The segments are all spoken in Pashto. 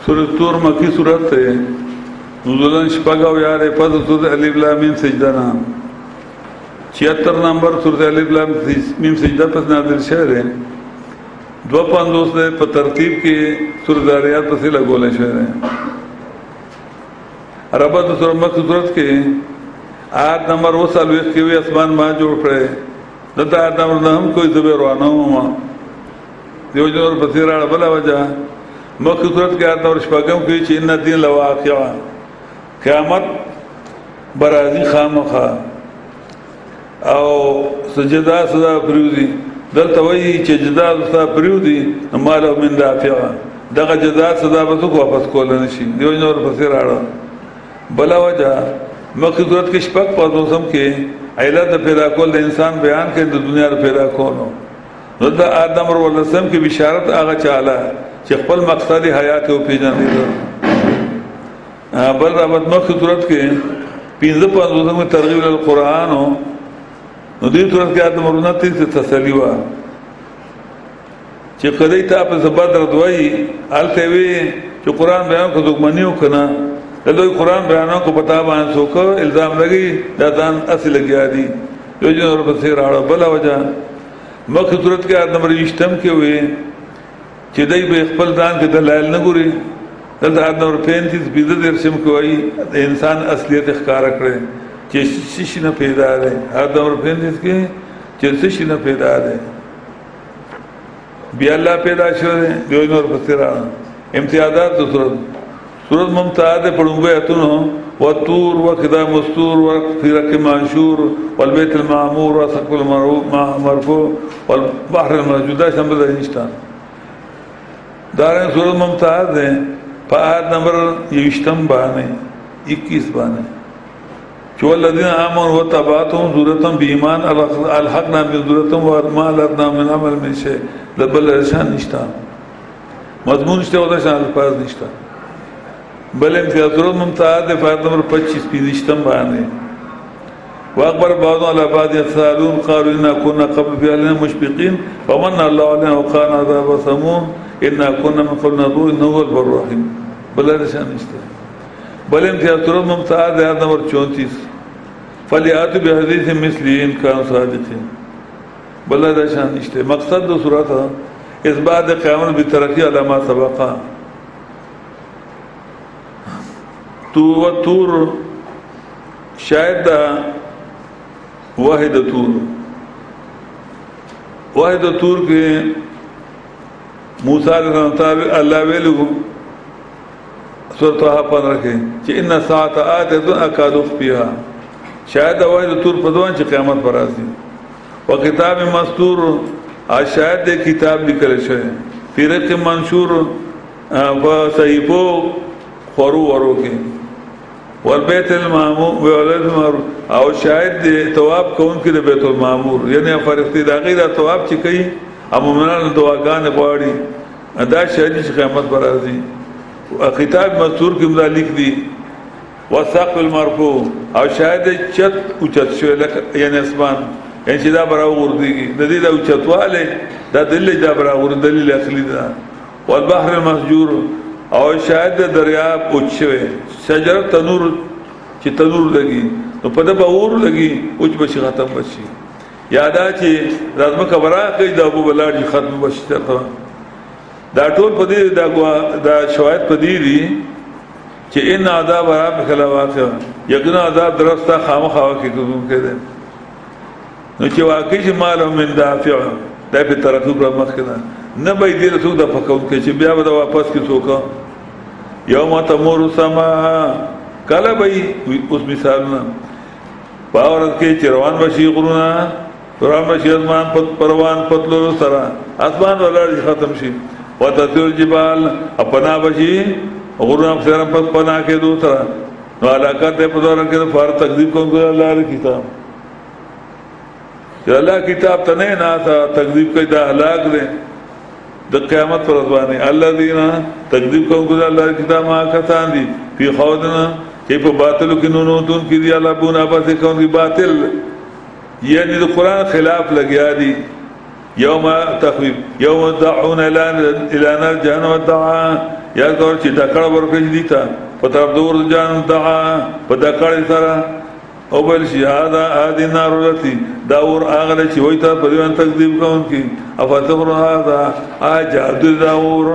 سورۃ طور مکی سورت ہے نزولن شپگاو یارے پس سورۃ الف لام میم سجدہ نام 76 نمبر سورۃ الف لام میم سجدہ پس نازل شہر ہے 250 دے پر ترتیب کی سورۃ ذاریات پس لگولے شہر ہے ربط سورۃ مکی سورت کے آیت نمبر وہ سالویس کے ہوئے اسمان ماں جوڑ پڑے دتا آیت نمبر نہم کوئی زبیر وانا ہوا دیو جنور بسیرہ بلا وجہ مکی صورت کے آیت نمبر شپاگم کی چی انہ دین لواقع قیامت برازی خامخا او سجدہ سزا پریوزی دلتا وہی چی جدا سزا پریوزی مالا من دافع دقا جدا سزا بسو کو واپس کولنشی دیو جنور بسیرہ بلا وجہ مکی صورت کے شپک پاس موسم کے علت پیدا کول انسان بیان کے دنیا پیدا کولو دا آیت نمبر واللسم کی بشارت آغا چالا چی خپل مقصد حیات او پیجان دیدو بل رابط مکی صورت کے 55 میں ترغیب القرآن ہو ندیر صورت کے آیت نمبر 29 سے تسلی ہوا چی قدی تا پر زباد ردوائی آلتے ہوئے چی قرآن بیان کو دکمنیوں کنا لدوی قرآن بیانوں کو بتا بان سوکو الزام لگی دادان اسی لگی آدی جو جن اور بسیر آڑا بلا وجہ مکی صورت کے آیت نمبر 28 کے ہوئے چی دای بے اقبل دان کے دلائل نگوری دلتا آیت نمبر 35 بیدد ارشم کوئی انسان اصلیت اخکار کرے چی شش نہ پیدا رہے آیت نمبر 35 کے چی شش نہ پیدا رہے بی اللہ پیدا شورے جو جن اور بسیر آڑا امتیادات تو سورت ممتاز پڑھوں گے اتنو والطور وکتاب مستور وفی رق منشور والبیت المعمور وسقف المرفوع والبحر المسجودہ شامل انشتان داریں سورت ممتاز ہیں آیت نمبر 20 بانے 21 بانے چو الذین آمنوا واتبعتهم ذریتهم بایمان الحقنا بذریتهم وما التنا من عمل من شیء لبل ارشان نشتان مضمون نشتے ہوتا شان الفاظ نشتان بل امتیاز سورت ممتاز آیت نمبر 25 پیدشتم بانے واقبر بعضوں علی بعض یتسالون قالوا انا كنا قبل فی اهلنا مشفقین فمن اللہ علینا وقانا عذاب سموم انا كنا من قبل ندعوه انه هو البر الرحیم بل ارشان نشتے بل امتیاز سورت ممتاز آیت نمبر 34 فلیاتوا بحدیث مثله ان كانوا صادقین بل ارشان نشتے مقصد دو سورت اثبات قیامت بترقی علی ما سبقا طور شاید واحد طور کے موسیٰ علیہ السلام اللہ ویلو سورۃ طٰہٰ پڑھ رکھے کہ ان الساعۃ آتیۃ اکاد اخفیہا شاید واحد طور پدوان چی قیامت پر آسی و کتاب مستور آج شاید دے کتاب لکھل شئے فی رق منشور و صحیفو خورو ورو کے والبیت المعمور او شاید تواب کون کی بیت المعمور یعنی فرشتی داغی دا تواب چی کئی امومنان دعاگان پاڑی دا شاہدی چی قیامت پر آزی خطاب مستور کی مدہ لکھ دی والسقف المرفوع او شاید چت اچت شوئے یعنی اسمان یعنی چی دا برا غردی گی ندی دا اچت والے دا دلی دا برا غرد دلیل اخلی دا والبحر المسجور اور شاید دریاب اچھ شوئے شجر تنور چی تنور لگی تو پدہ باور لگی اچھ بچی ختم بچی یادا چی رازمہ کبرا کئی دا ابو بلار جی ختم بچی ترخوا دا طول پدی دا شواہد پدی دی چی ان عذاب رب خلا واقع یقین عذاب درستا خام خواہ کی قدوم کے دیں نو چی واقعی چی مالا من دافع دا پی ترقی پر مخدہ نہ بھئی دیر سوک دا پکاؤں کے چی بیا بدا واپس کی سوکا یوم تمور السماء کالا بھئی اس مثالنا باورت کے چی روان بشی قرونا روان بشی ازمان پروان پتلو سرا اسمان والا جی ختم شی و تسیر الجبال اپنا بشی غرونا بسیرم پت پنا کے دو سرا نو علاقات دے پدورن کے دو فار تقدیب کون کو اللہ علیہ کتاب کہ اللہ کتاب تنے ناسا تقدیب کئی دا ہلاک دیں دا قیامت پر ازوانے اللہ دینا تقدیب کون کو اللہ کتاب ماں کسان دی فی خودنا کہ پہ باطلو کی نونوتون کی دی اللہ بون آبا سے کون کی باطل یعنی دا قرآن خلاف لگیا دی یوم تخویب یوم دعون الى نار جہنم دعا یا کور چې ډکړه ورکړي دي تا په طرف د ور جان دعا په ډکړه سره او بل شي هذا نار التي دا ور اغله چې وای ته په دې تکذیب کوونکی افتخر هذا اجاد داور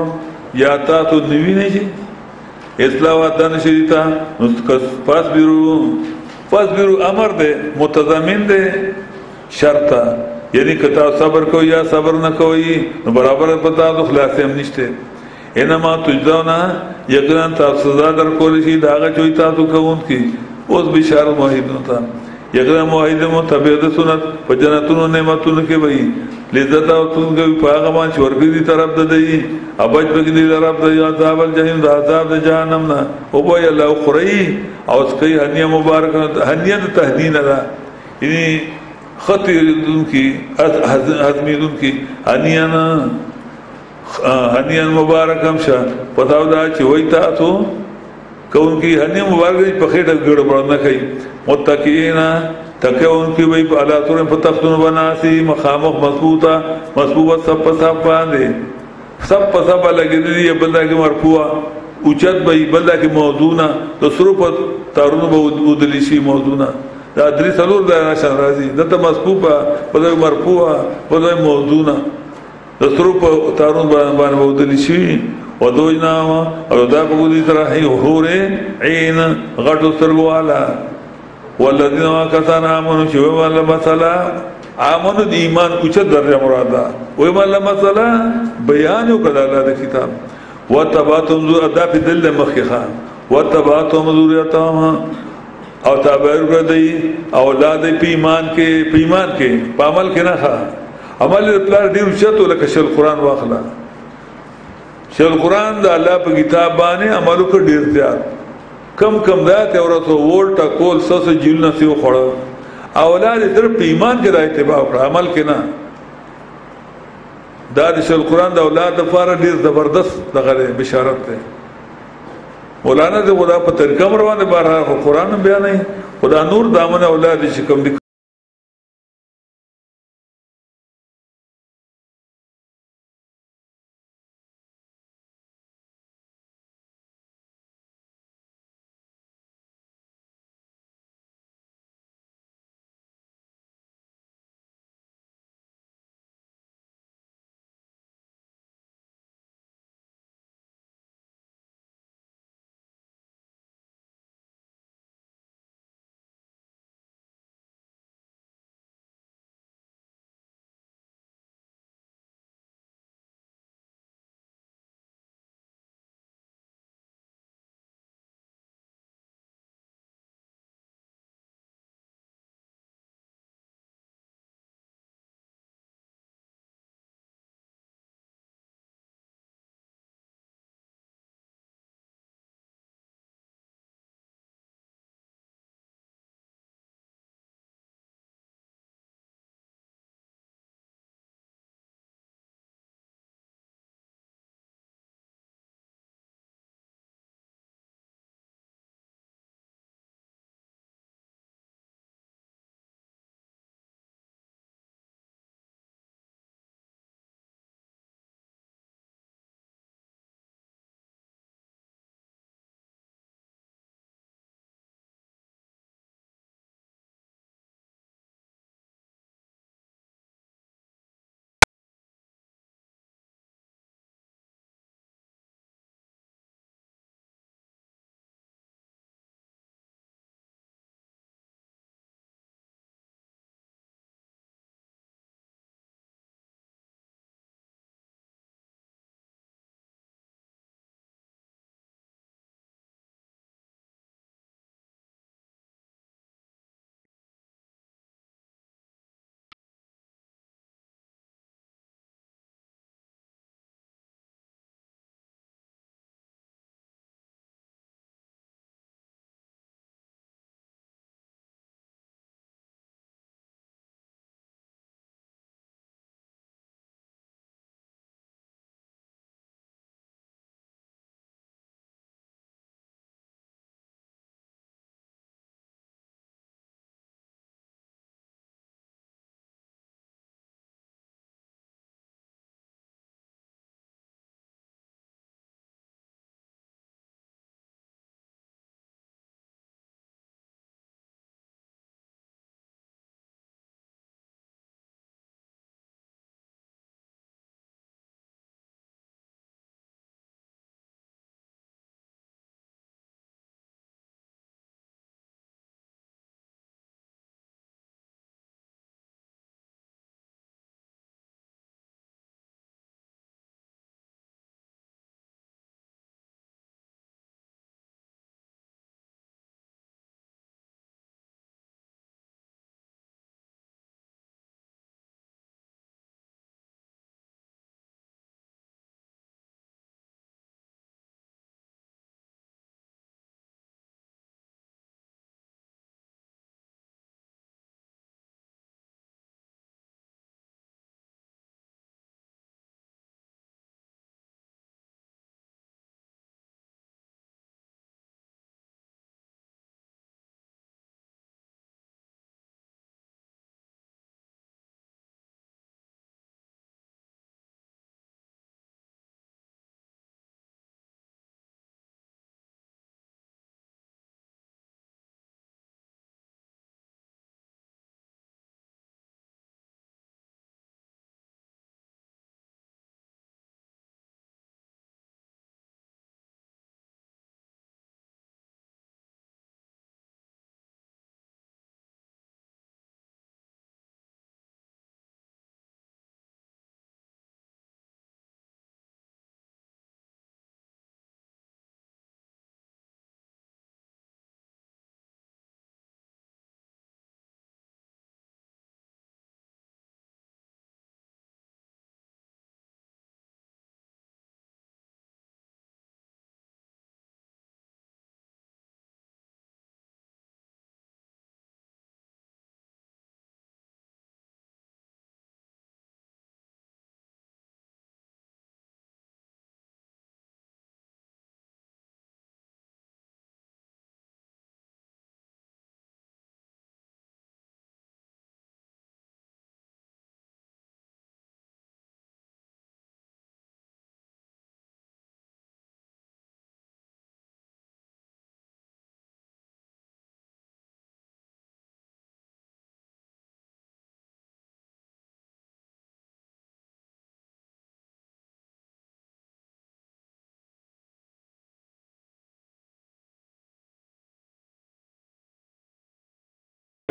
یا تا ته نیوی نه شي اسلام دن شریتا فاصبروا امر دے متضمن دے شرطا یعنی کتا صبر کو یا صبر نہ کوئی برابر پتا تو خلاص هم نشته انما تجزاونا یقینا تاسو سزا در کول شي داغه چوي تاسو کوون کی اوس بشارت موحدون تا یقینا موحد متبع د سنت په جنتونو نعمتونو کې وي لذت او تونګ په هغه باندې ورګي دي طرف د دی ابج بګي طرف د عذاب الجحیم د عذاب د جهنم نه او وای الله خوري او اس کوي هنیه مبارک هنیه تهدین الله یعنی خطیر دن کی حزمی دن کی هنیان مبارک همشا پتاو دا چې وای تاسو کون کی هنیه مبارک په خېټه ګړبړ نه کوي متقینا تکون کی وای په الله سره په تختونو بناسي مخامخ مضبوطه سب په سب باندې سب په سب لګیدلی بلدا کې مرفوع اوچت به بلدا کې موضوعنا د سرو په تارونو به ودلی شي موضوعنا دا درې څلور دا نشان راځي دته مسبوبه په مرفوع په موضوعنا د سرو په تارونو باندې ودلی شي ودوجنا او دا په دې طرح هوره عین غټو سروالا والذین وکثر امنوا شو ولا مثلا امنوا د ایمان اوچت درجه مراده وای ولا مثلا بیان وکړه الله د کتاب وتباتم ذو ادا په دل مخخه وتباتم ذریتهم او تابعر کړی اولاد په ایمان کې په عمل کې نه ښه عمل پلار ډیر اوچت لکه شل قران واخلا شل قران د الله په کتاب باندې عملو کې ډیر زیات کم دا ته ورته ولټا کول سس جیل نه سیو خړ اولاد تر په ایمان کې د اتباع کړ عمل کې نه دا د شل قران د اولاد لپاره ډیر زبردست دغه بشارت ده مولانا دې خدا په طریقه روانه بار قرآن بیانای خدا نور دامن اولاد چې کوم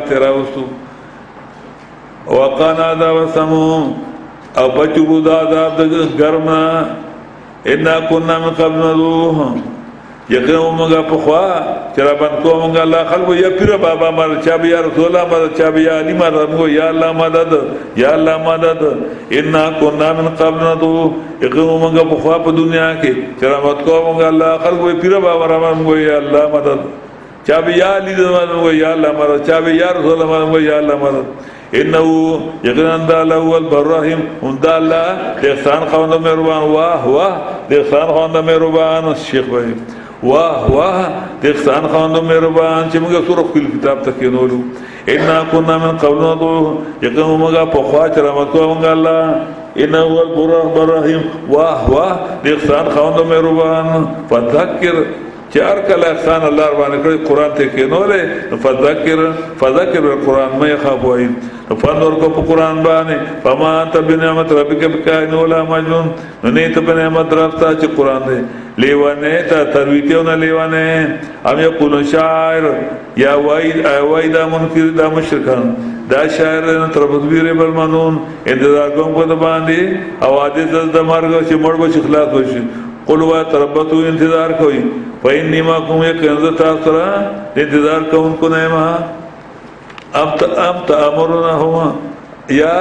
تراوستو وقانا عذاب السموم او بچو دا عذاب گرما انا کننا من قبل ندوه یقینا مونږه په خوا چرابن کو مونږه الله خلکو یا پیر بابا مر چا بیا رسول الله مر چا بیا علی مر مونږه یا الله مدد یا الله مدد ان كنا من قبل ندو یقینا مونږه په خوا په دنیا کې چرابن کو مونږه الله خلکو پیر بابا مر مونږه یا الله مدد چا بیا علی مونږه یا الله مر چا بیا رسول الله مونږه یا الله مدد انه یقینا الله هو الرحیم هم الله احسان خوند مهربان واه واه احسان خوند مهربان شیخ بھائی واه واه احسان خوند مهربان چې موږ سورۃ کتاب تکینولو ان كنا من قبل ندعو یقینا موږ په خوا چې رحمت کوو الله انه هو الرحیم واه واه احسان خوند مهربان فذکر چې هر کله احسان الله باندې کړی قران ته کینولې فذکر القران ما يخافوي فنور کو په قران باندې فما انت بنعمت ربک بکائن ولا مجنون نه ته بنعمت رب ته چې قران دی لیوانه ته ترویتونه لیوانه ام یقول شاعر یا وای دا منکر دا مشرکان دا شاعر تر بدویر بل منون انتظار کوم په باندې اواز د مرګ چې مړ به اخلاص وشي قلوا تربتوا انتظار کوي فإني معكم يقين تاسرا انتظار کون کو نه ما ام تامرنا هو یا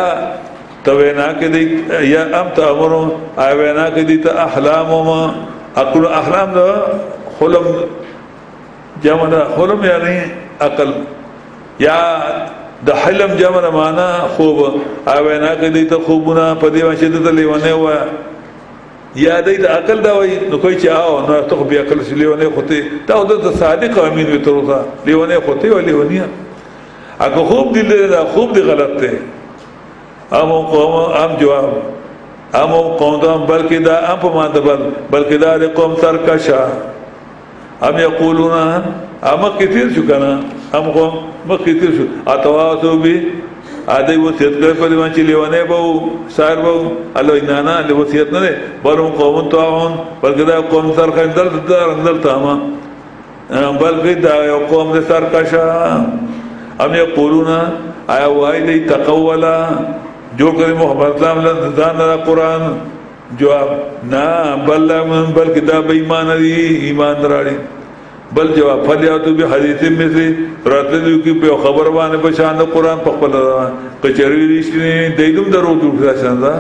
توینا کې دی یا ام تامرون ایوینا کې دی ته احلام ما عقل احلام ده حلم جمع حلم یعنی عقل یا د حلم جمع معنا خوب ایوینا کې دی ته خوبونه پدې واشه ته لیونه و یا دې عقل دا وای نو کوئی چې آو نو ته بیا عقل لیونه خوته تا د صادق امین وي تروسا لیونه خوته و لیونیا اګه خوب دل دا خوب دی غلط ته ام قوم ام جواب ام قوم بلکې دا ام په ماده بلکې دا قوم سرکشا ام یقولون ام کثیر شو کنه ام قوم مکثیر شو اتواصو به ادي وصیت کوي په دې باندې لیونه بو شاعر بو الله انانا له وصیت نه بلهم قوم تعاون بلکې دا قوم سرکش دل تاما بلکې دا یو قوم سرکشا ام یقولون آیا وای دی تقولا جو کړي محمد اسلام له ځان قرآن جواب نا بلکې دا بې ایمان دي ایمان راړي بل جواب فلیاتو به حدیث میں سے راتلو کی په خبر باندې په شان قرآن په خپل کچری رښتینی دیدم درو جوړ راځنده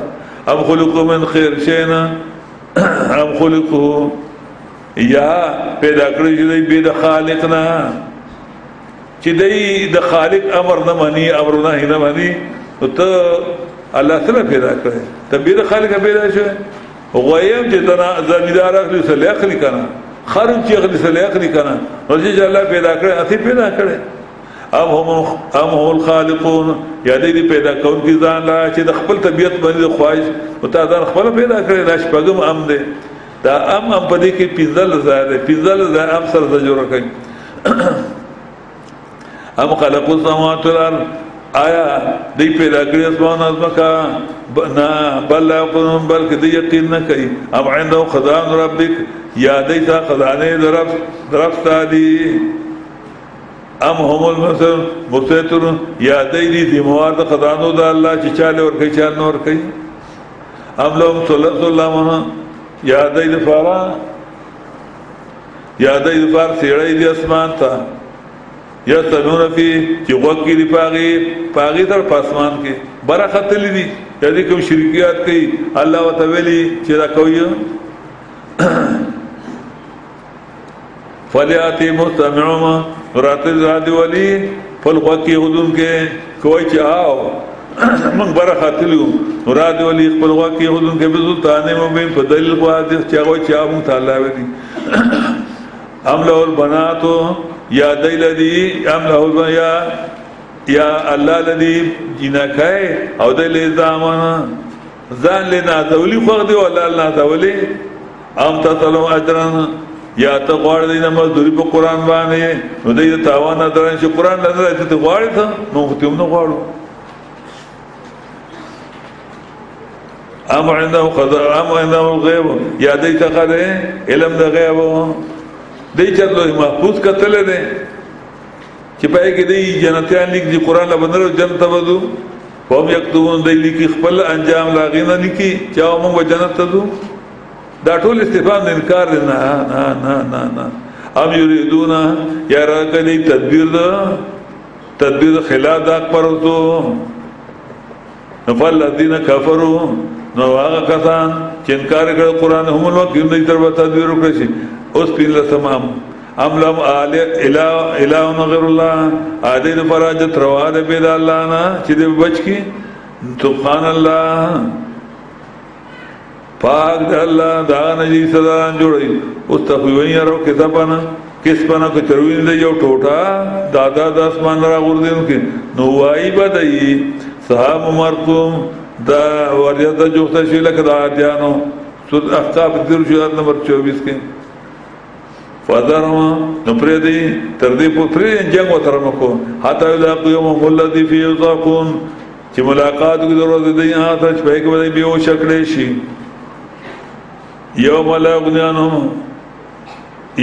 ام خلق من خیر شینا ام خلقو یا پیدا کړی دی به د خالق نه چې دی د خالق امر نه مانی امر نه مانی نو ته الله تعالی پیدا کړی ته به خالق پیدا شو غویم چې تنا زمیدار اخلي سره اخلي کنه خرم چې اخلي سره اخلي کنه نو چې الله پیدا کړی اته پیدا کړی ام هم الخالقون یا دې پیدا کون کی ځان لا چې د خپل طبيعت باندې خواهش او ته ځان خپل پیدا کړی لاش پغم ام دې دا ام پدې کې پیزل زاده پیزل ز ام سره جوړ کړي ام خلقوا السماوات والارض آیا دی پیدا کړی اسمان ازمکا نا بل یقولون بلکې دی یقین نه کوي ام عنده خزائن ربک یا دی تا خزانه درف تادي ام هم المسيطر یا دی ذمہوار د خزانو د الله چې چاله ور کوي چاله نور کوي ام لهم سلام یا دی فارا یا دی فار سیړې د اسمان ته یا سنون فی چې وکی دی پاغي تر پاسمان کې برکت لیدي یعنی کوم شرکیات کوي الله وتعالى چې دا کوي فلیاتی مستمعون رات زادی ولی فلوکی حدود کې کوئی چې آو من برکت لیو مراد ولی فلوکی حدود کې بسلطان مبین فدل القادس چې کوئی چې ابو تعالی ولی ام له البنات یا دیلذی ام له یا الله الذي جنکای او دل زمان ځان له نازولی خو دی ولا نازولی ام تطلو اجرن یا ته غواړې د مزدوري په قران باندې نو دې تاوان درن چې قران نه راځي ته غواړې ته نو ته نو غواړو ام عنده قضاء ام عنده الغيب یا دې ته علم د غیب دې چې له محفوظ کتل دي چې پای کې دی جنتیان لیکي قرآن لا بندر جنت ودو هم یكتبون دی لیکي خپل انجام لاغینه لیکي چې موږ جنت ته ځو دا ټول استفهام د انکار نه نه نه نه نه ام یریدون یا راکدي تدبیر خلاف دا پرتو نفل الذين كفروا نو هغه کسان چې انکار کړ قرآن هم نو کې نه تر تدبیر وکړي اوس په تمام ام لم اله غیر الله اذن فراجت رواد بيد الله نه چې دې بچ کی سبحان الله پاک د الله دا نجی صدا جوړي اوس ته وی یارو کتابانه کس پنا کو چروین دے یو ټوټا دادا د اسمان را ورځین کې نو وای بدای صحاب مرقوم دا ورته جوړه شي لکه دا دیانو سود احقاف درجات نمبر 24 کې فادرما نو پرې دی تر دې پوتري جنگ وترم کو حتا دا یوم الذی فی یذاقون چې ملاقات کی ضرورت دی هغه ته په کې به به شکلې شي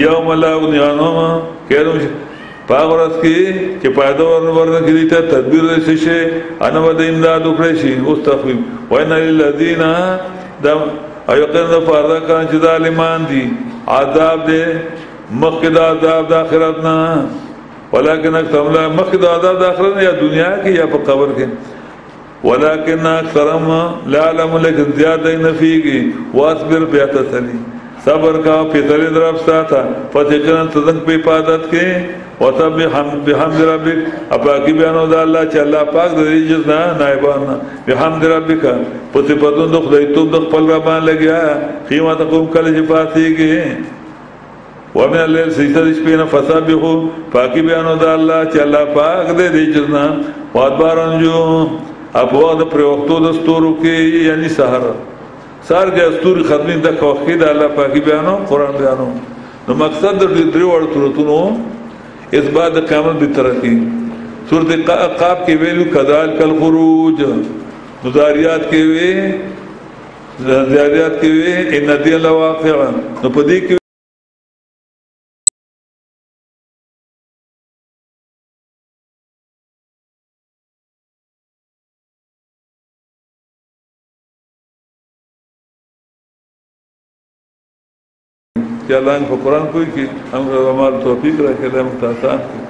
یوم لا غنیانهم کېدو پاغورس کې چې پایدو ورنه کې ته تدبیر دې شي ان ود امداد وکړي شي اوس تخویم وان للذین دم ایقن فرض کان چې ظالمان دي عذاب دې مخکد عذاب د آخرت نه ولکن اکثر مخکد عذاب د آخرت یا دنیا کې یا په قبر کې ولكن اکثرهم لا علم لكن زیاده نفیږي واصبر بیاتسلی صبر کا فیصله درف ساته فتقنا تزنګ په عبادت کې وسبح بحمد ربک اپاکی بیانو د الله چې الله پاک د دې جزنا نائبان بحمد ربک په صفاتونو د خدای توب د خپل ربان لګیا قیمت کوم کله چې فاسیږي ومن الليل سجده شپې نه فسبحوا پاکی بیانو د الله چې الله پاک د دې جزنا وادبارنجو ابو د پر وختو د ستورو کې یعنی سحر سار کې استوري ختمي د کوخید الله پاکي بیانو قران بیانو نو مقصد د دې وړ ترتونو اثبات د قیامت به ترقی سورۃ قاف کې ویلو کذال کل خروج مضاریات کې وی زیادات کې وی ان دې لواقع نو په دې کې کہ اللہ ان کو قرآن کوئی کی ہم کو ہمارا توفیق رکھے اللہ مختار